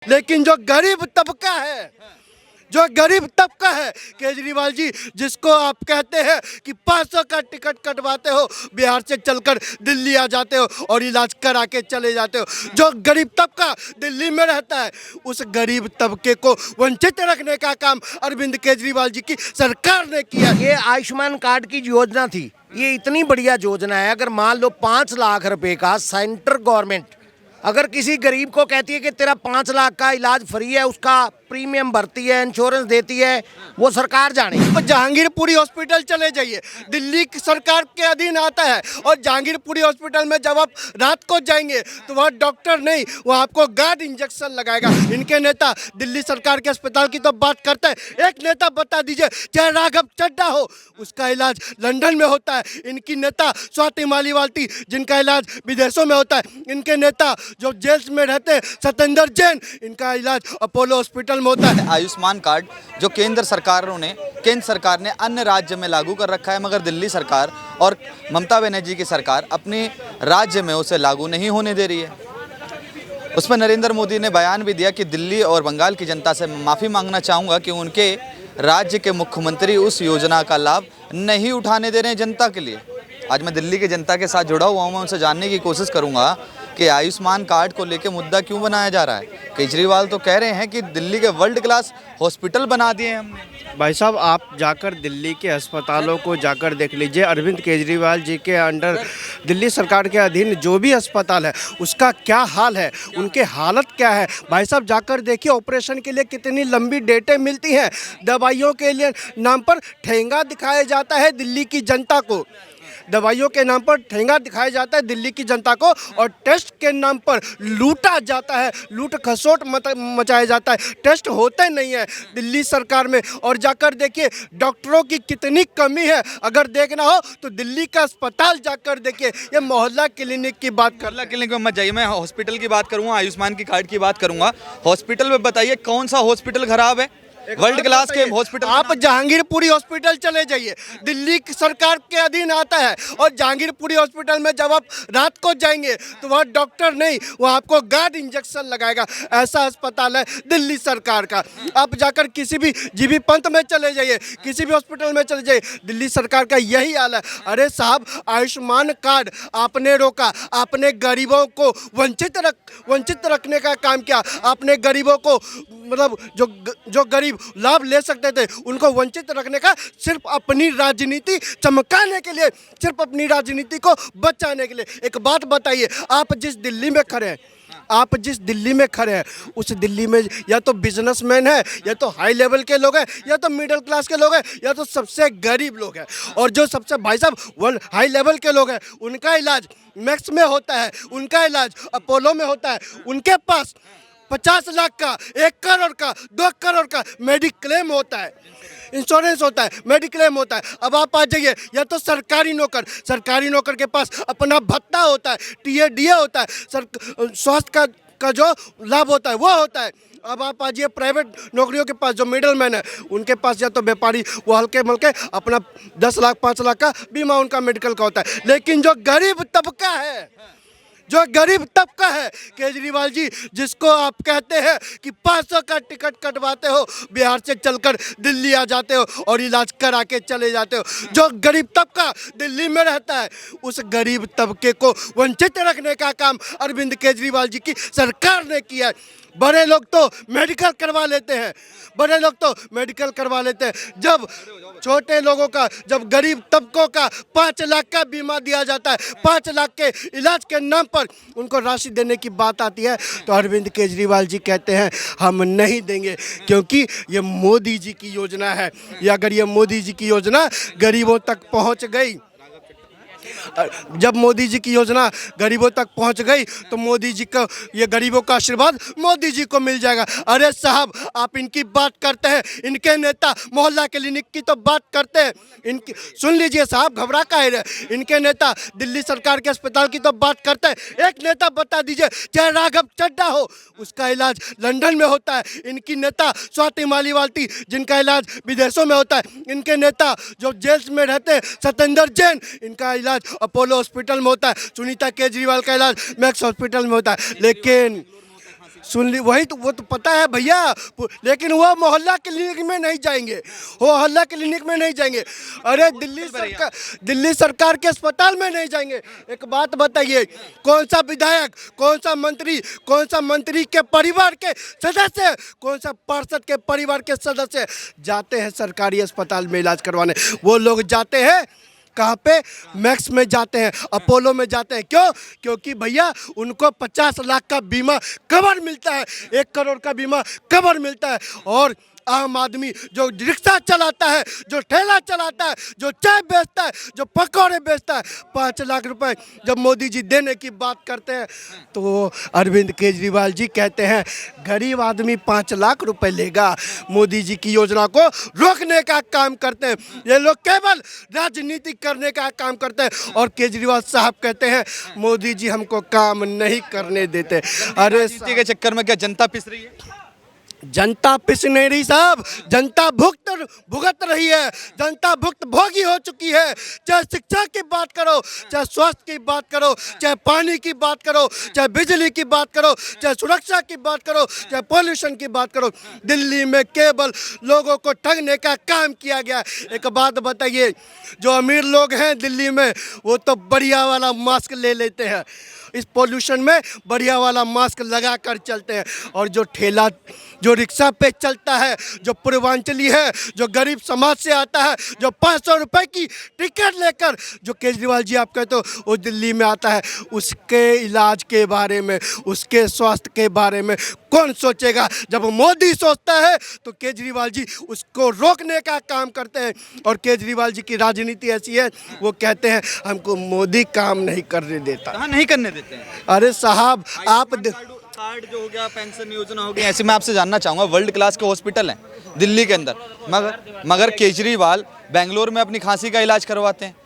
लेकिन जो गरीब तबका है, जो गरीब तबका है केजरीवाल जी, जिसको आप कहते हैं कि 500 का टिकट कटवाते हो, बिहार से चलकर दिल्ली आ जाते हो और इलाज करा के चले जाते हो, जो गरीब तबका दिल्ली में रहता है, उस गरीब तबके को वंचित रखने का काम अरविंद केजरीवाल जी की सरकार ने किया। ये आयुष्मान कार्ड की योजना थी, ये इतनी बढ़िया योजना है। अगर मान लो 5 लाख रुपए का सेंट्रल गवर्नमेंट अगर किसी गरीब को कहती है कि तेरा 5 लाख का इलाज फ्री है, उसका प्रीमियम भरती है, इंश्योरेंस देती है, वो सरकार जाने। तो जहांगीरपुरी हॉस्पिटल चले जाइए, दिल्ली की सरकार के अधीन आता है, और जहांगीरपुरी हॉस्पिटल में जब आप रात को जाएंगे तो वहाँ डॉक्टर नहीं, वहाँ आपको गार्ड इंजेक्शन लगाएगा। इनके नेता दिल्ली सरकार के अस्पताल की तो बात करते हैं, एक नेता बता दीजिए चाहे राघव चड्ढा हो, उसका इलाज लंदन में होता है। इनकी नेता स्वाति मालीवाल थी, जिनका इलाज विदेशों में होता है। इनके नेता जो जेल्स में रहते हैं सत्येंद्र जैन, इनका इलाज अपोलो हॉस्पिटल में होता है। आयुष्मान कार्ड जो केंद्र सरकार ने अन्य राज्य में लागू कर रखा है, मगर दिल्ली सरकार और ममता बनर्जी की सरकार अपने राज्य में उसे लागू नहीं होने दे रही है। उसमें नरेंद्र मोदी ने बयान भी दिया कि दिल्ली और बंगाल की जनता से माफ़ी मांगना चाहूँगा कि उनके राज्य के मुख्यमंत्री उस योजना का लाभ नहीं उठाने दे रहे हैं जनता के लिए। आज मैं दिल्ली की जनता के साथ जुड़ा हुआ हूँ, मैं उनसे जानने की कोशिश करूँगा कि आयुष्मान कार्ड को लेकर मुद्दा क्यों बनाया जा रहा है। केजरीवाल तो कह रहे हैं कि दिल्ली के वर्ल्ड क्लास हॉस्पिटल बना दिए हैं हमने। भाई साहब, आप जाकर दिल्ली के अस्पतालों को जाकर देख लीजिए। अरविंद केजरीवाल जी के अंडर दिल्ली सरकार के अधीन जो भी अस्पताल है उसका क्या हाल है, उनके हालत क्या है। भाई साहब जाकर देखिए, ऑपरेशन के लिए कितनी लंबी डेटें मिलती हैं, दवाइयों के लिए नाम पर ठेंगा दिखाया जाता है दिल्ली की जनता को, दवाइयों के नाम पर ठेंगा दिखाया जाता है दिल्ली की जनता को, और टेस्ट के नाम पर लूटा जाता है, लूट खसोट मचाया जाता है। टेस्ट होते नहीं है दिल्ली सरकार में। और जाकर देखिए डॉक्टरों की कितनी कमी है। अगर देखना हो तो दिल्ली का अस्पताल जाकर देखिए, ये मोहल्ला क्लिनिक की बात कर। मोहल्ला क्लिनिक में मत जाइए, मैं हॉस्पिटल की बात करूँगा, आयुष्मान की कार्ड की बात करूँगा। हॉस्पिटल में बताइए कौन सा हॉस्पिटल खराब है? वर्ल्ड क्लास के हॉस्पिटल। आप जहांगीरपुरी हॉस्पिटल चले जाइए, दिल्ली की सरकार के अधीन आता है, और जहांगीरपुरी हॉस्पिटल में जब आप रात को जाएंगे तो वहाँ डॉक्टर नहीं, वहाँ आपको गार्ड इंजेक्शन लगाएगा। ऐसा अस्पताल है दिल्ली सरकार का। आप जाकर किसी भी जीबी पंत में चले जाइए, किसी भी हॉस्पिटल में चले जाइए, दिल्ली सरकार का यही हाल है। अरे साहब, आयुष्मान कार्ड आपने रोका, आपने गरीबों को वंचित रखने का काम किया। आपने गरीबों को, मतलब जो गरीब लाभ ले सकते थे, उनको वंचित रखने का, सिर्फ अपनी राजनीति चमकाने के लिए, सिर्फ अपनी राजनीति को बचाने के लिए। एक बात बताइए, आप जिस दिल्ली में खड़े हैं, आप जिस दिल्ली में खड़े हैं, उस दिल्ली में या तो बिजनेसमैन है, या तो हाई लेवल के लोग हैं, या तो मिडिल क्लास के लोग हैं, या तो सबसे गरीब लोग हैं। और जो सबसे, भाई साहब, हाई लेवल के लोग हैं, उनका इलाज मैक्स में होता है, उनका इलाज अपोलो में होता है। उनके पास 50 लाख का, 1 करोड़ का, 2 करोड़ का मेडिक्लेम होता है, इंश्योरेंस होता है, मेडिक्लेम होता है। अब आप आ जाइए, या तो सरकारी नौकर के पास अपना भत्ता होता है, टीए होता है, स्वास्थ्य का जो लाभ होता है वो होता है। अब आप आ जाइए प्राइवेट नौकरियों के पास, जो मिडल मैन है उनके पास, या तो व्यापारी, वो हल्के मलके अपना 10 लाख 5 लाख का बीमा उनका मेडिकल का होता है। लेकिन जो गरीब तबका है, जो गरीब तबका है केजरीवाल जी, जिसको आप कहते हैं कि 500 का टिकट कटवाते हो, बिहार से चलकर दिल्ली आ जाते हो और इलाज करा के चले जाते हो, जो गरीब तबका दिल्ली में रहता है, उस गरीब तबके को वंचित रखने का काम अरविंद केजरीवाल जी की सरकार ने किया है। बड़े लोग तो मेडिकल करवा लेते हैं, जब छोटे लोगों का, जब गरीब तबकों का 5 लाख का बीमा दिया जाता है, 5 लाख के इलाज के नाम पर उनको राशि देने की बात आती है, तो अरविंद केजरीवाल जी कहते हैं हम नहीं देंगे, क्योंकि ये मोदी जी की योजना है। या अगर ये मोदी जी की योजना गरीबों तक पहुंच गई, जब मोदी जी की योजना गरीबों तक पहुंच गई, तो मोदी जी का, ये गरीबों का आशीर्वाद मोदी जी को मिल जाएगा। अरे साहब, आप इनकी बात करते हैं, इनके नेता मोहल्ला क्लिनिक की तो बात करते हैं, इनकी सुन लीजिए साहब, घबरा काहे रहे। इनके नेता दिल्ली सरकार के अस्पताल की तो बात करते हैं, एक नेता बता दीजिए चाहे राघव चड्ढा हो, उसका इलाज लंदन में होता है। इनकी नेता स्वाति मालीवाल थी, जिनका इलाज विदेशों में होता है। इनके नेता जो जेल्स में रहते हैं सत्येंद्र जैन, इनका इलाज अपोलो हॉस्पिटल में होता है। सुनीता केजरीवाल का इलाज मैक्स हॉस्पिटल में होता है। लेकिन सुन ली वही तो, वो तो पता है भैया, लेकिन वो मोहल्ला क्लिनिक में नहीं जाएंगे, वो मोहल्ला क्लिनिक में नहीं जाएंगे। अरे दिल्ली सरकार के अस्पताल में नहीं जाएंगे। एक बात बताइए, कौन सा विधायक, कौन सा मंत्री के परिवार के सदस्य, कौन सा पार्षद के परिवार के सदस्य जाते हैं सरकारी अस्पताल में इलाज करवाने? वो लोग जाते हैं कहाँ पे? मैक्स में जाते हैं, अपोलो में जाते हैं। क्यों? क्योंकि भैया उनको 50 लाख का बीमा कवर मिलता है, 1 करोड़ का बीमा कवर मिलता है। और आम आदमी जो रिक्शा चलाता है, जो ठेला चलाता है, जो चाय बेचता है, जो पकौड़े बेचता है, 5 लाख रुपए जब मोदी जी देने की बात करते हैं तो अरविंद केजरीवाल जी कहते हैं गरीब आदमी 5 लाख रुपए लेगा। मोदी जी की योजना को रोकने का काम करते हैं ये लोग, केवल राजनीति करने का काम करते हैं। और केजरीवाल साहब कहते हैं मोदी जी हमको काम नहीं करने देते। अरे राजनीति के चक्कर में क्या जनता पिस रही है? जनता पिस नहीं रही साहब, जनता भुगत रही है, जनता भोगी हो चुकी है। चाहे शिक्षा की बात करो, चाहे स्वास्थ्य की बात करो, चाहे पानी की बात करो, चाहे बिजली की बात करो, चाहे सुरक्षा की बात करो, चाहे पॉल्यूशन की बात करो, दिल्ली में केवल लोगों को ठगने का काम किया गया। एक बात बताइए, जो अमीर लोग हैं दिल्ली में वो तो बढ़िया वाला मास्क ले लेते हैं, इस पॉल्यूशन में बढ़िया वाला मास्क लगा कर चलते हैं। और जो ठेला, जो रिक्शा पे चलता है, जो पूर्वांचली है, जो गरीब समाज से आता है, जो 500 रुपए की टिकट लेकर, जो केजरीवाल जी आप कहते हो वो दिल्ली में आता है, उसके इलाज के बारे में, उसके स्वास्थ्य के बारे में कौन सोचेगा? जब मोदी सोचता है तो केजरीवाल जी उसको रोकने का काम करते हैं। और केजरीवाल जी की राजनीति ऐसी है, वो कहते हैं हमको मोदी काम नहीं करने देता। कहाँ नहीं करने देते हैं? अरे साहब आप कार्ड जो हो गया, पेंशन योजना हो गई, ऐसे मैं आपसे जानना चाहूँगा, वर्ल्ड क्लास के हॉस्पिटल हैं दिल्ली के अंदर, मगर केजरीवाल बेंगलोर में अपनी खांसी का इलाज करवाते हैं।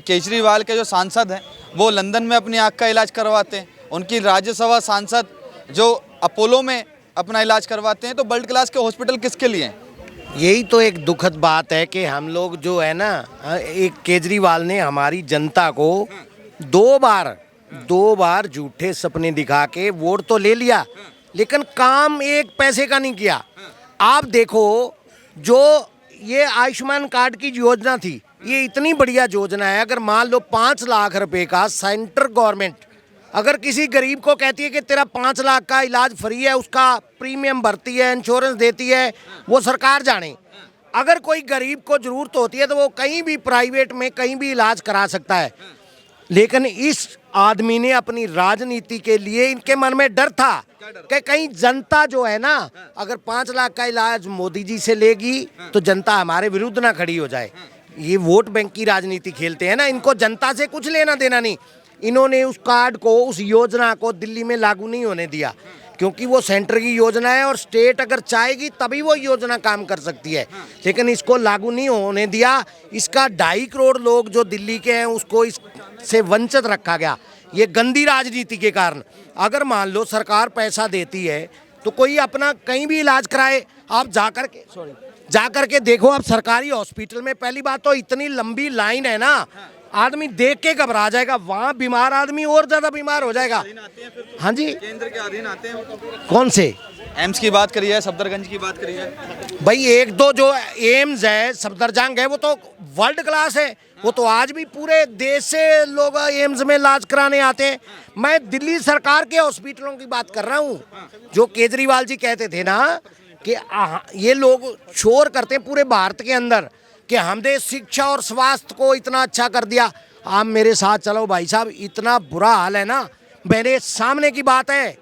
केजरीवाल के जो सांसद हैं वो लंदन में अपनी आँख का इलाज करवाते हैं। उनकी राज्यसभा सांसद जो अपोलो में अपना इलाज करवाते हैं। तो वर्ल्ड क्लास के हॉस्पिटल किसके लिए हैं? यही तो एक दुखद बात है कि हम लोग जो है ना, एक केजरीवाल ने हमारी जनता को 2 बार झूठे सपने दिखा के वोट तो ले लिया, लेकिन काम एक पैसे का नहीं किया। आप देखो, जो ये आयुष्मान कार्ड की योजना थी, ये इतनी बढ़िया योजना है। अगर मान लो 5 लाख रुपए का सेंट्रल गवर्नमेंट अगर किसी गरीब को कहती है कि तेरा 5 लाख का इलाज फ्री है, उसका प्रीमियम भरती है, इंश्योरेंस देती है, वो सरकार जाने। अगर कोई गरीब को ज़रूरत होती है तो वो कहीं भी प्राइवेट में कहीं भी इलाज करा सकता है। लेकिन इस आदमी ने अपनी राजनीति के लिए, इनके मन में डर था कि कहीं जनता जो है ना, अगर 5 लाख का इलाज मोदी जी से लेगी तो जनता हमारे विरुद्ध ना खड़ी हो जाए। ये वोट बैंक की राजनीति खेलते हैं ना, इनको जनता से कुछ लेना देना नहीं। इन्होंने उस कार्ड को, उस योजना को दिल्ली में लागू नहीं होने दिया, क्योंकि वो सेंटर की योजना है और स्टेट अगर चाहेगी तभी वो योजना काम कर सकती है। लेकिन इसको लागू नहीं होने दिया। इसका 2.5 करोड़ लोग जो दिल्ली के हैं उसको इससे वंचित रखा गया, ये गंदी राजनीति के कारण। अगर मान लो सरकार पैसा देती है तो कोई अपना कहीं भी इलाज कराए। आप जाकर के देखो, आप सरकारी हॉस्पिटल में पहली बात तो इतनी लंबी लाइन है ना, आदमी देख के घबरा जाएगा। वहाँ बीमार आदमी और ज्यादा बीमार हो जाएगा। हाँ जी, केंद्र के अधीन आते हैं। कौन से? एम्स की बात करिए, सफदरजंग की बात करिए। भाई 1-2 जो एम्स है, सफदरजंग है, वो तो वर्ल्ड क्लास है। वो तो आज भी पूरे देश से लोग एम्स में इलाज कराने आते हैं। मैं दिल्ली सरकार के हॉस्पिटलों की बात कर रहा हूँ। जो केजरीवाल जी कहते थे ना कि ये लोग शोर करते हैं पूरे भारत के अंदर कि हमने शिक्षा और स्वास्थ्य को इतना अच्छा कर दिया। आप मेरे साथ चलो भाई साहब, इतना बुरा हाल है ना, मेरे सामने की बात है।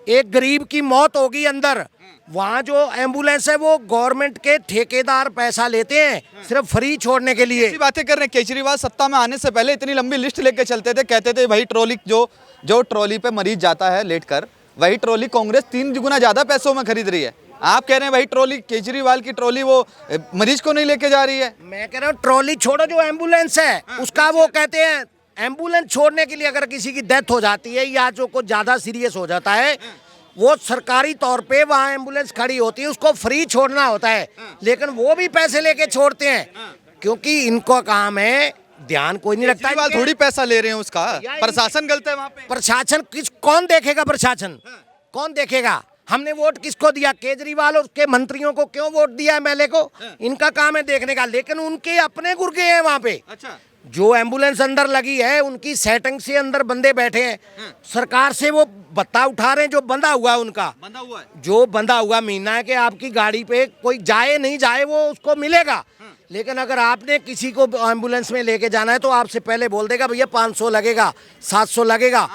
एक गरीब की मौत होगी अंदर, वहाँ जो एम्बुलेंस है वो गवर्नमेंट के ठेकेदार पैसा लेते हैं सिर्फ फ्री छोड़ने के लिए। ऐसी बातें कर रहे हैं। केजरीवाल सत्ता में आने से पहले इतनी लंबी लिस्ट लेके चलते थे, कहते थे भाई ट्रॉली जो ट्रॉली पे मरीज जाता है लेटकर, वही ट्रॉली कांग्रेस 3 गुना ज्यादा पैसों में खरीद रही है। आप कह रहे हैं भाई ट्रॉली, केजरीवाल की ट्रॉली वो मरीज को नहीं लेके जा रही है। मैं कह रहा हूँ ट्रॉली छोड़ो, जो एम्बुलेंस है उसका वो कहते हैं एम्बुलेंस छोड़ने के लिए अगर किसी की डेथ हो जाती है या जो कुछ ज्यादा सीरियस हो जाता है, वो सरकारी तौर पे वहाँ एम्बुलेंस खड़ी होती है, उसको फ्री छोड़ना होता है। लेकिन वो भी पैसे लेके छोड़ते हैं, क्योंकि इनको काम है, ध्यान कोई नहीं रखता। केजरीवाल थोड़ी पैसा ले रहे हैं उसका, प्रशासन गलत है वहाँ पे। प्रशासन कौन देखेगा? प्रशासन कौन देखेगा? हमने वोट किसको दिया? केजरीवाल और उसके मंत्रियों को क्यों वोट दिया एमएलए को? इनका काम है देखने का, लेकिन उनके अपने गुर्गे हैं वहां पे। अच्छा, जो एम्बुलेंस अंदर लगी है उनकी सेटिंग से अंदर बंदे बैठे हैं, सरकार से वो भत्ता उठा रहे हैं जो बंधा हुआ है उनका। बंधा हुआ है। जो बंधा हुआ महीना है कि आपकी गाड़ी पे कोई जाए नहीं जाए वो उसको मिलेगा, लेकिन अगर आपने किसी को एम्बुलेंस में लेके जाना है तो आपसे पहले बोल देगा भैया 500 लगेगा, 700 लगेगा।